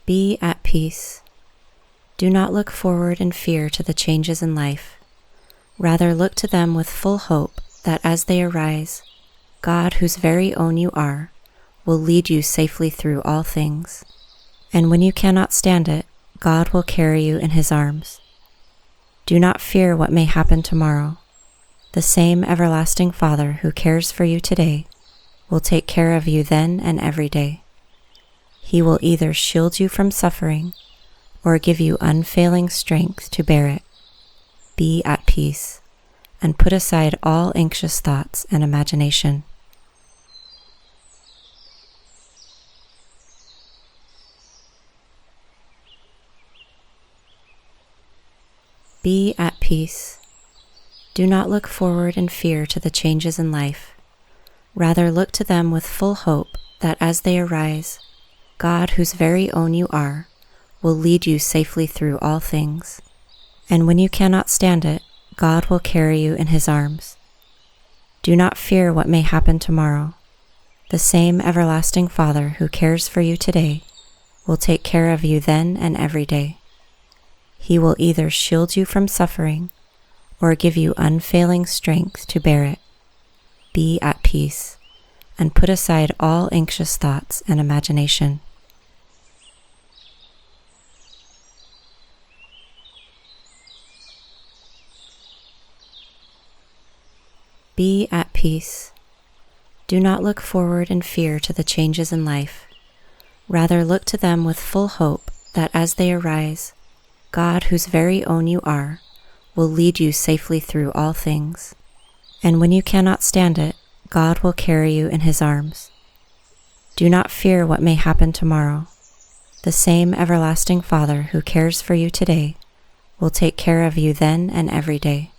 Be at peace. Do not look forward in fear to the changes in life. Rather, look to them with full hope that as they arise, God, whose very own you are, will lead you safely through all things. And when you cannot stand it, God will carry you in his arms. Do not fear what may happen tomorrow. The same everlasting Father who cares for you today will take care of you then and every day. He will either shield you from suffering or give you unfailing strength to bear it. Be at peace and put aside all anxious thoughts and imagination. Be at peace. Do not look forward in fear to the changes in life. Rather, look to them with full hope that as they arise, God, whose very own you are, will lead you safely through all things. And when you cannot stand it, God will carry you in his arms. Do not fear what may happen tomorrow. The same everlasting Father who cares for you today will take care of you then and every day. He will either shield you from suffering or give you unfailing strength to bear it. Be at peace and put aside all anxious thoughts and imagination. Be at peace. Do not look forward in fear to the changes in life. Rather, look to them with full hope that as they arise, God, whose very own you are, will lead you safely through all things. And when you cannot stand it, God will carry you in his arms. Do not fear what may happen tomorrow. The same everlasting Father who cares for you today will take care of you then and every day.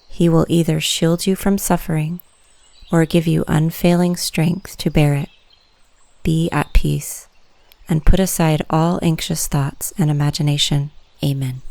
He will either shield you from suffering or give you unfailing strength to bear it. Be at peace and put aside all anxious thoughts and imagination. Amen.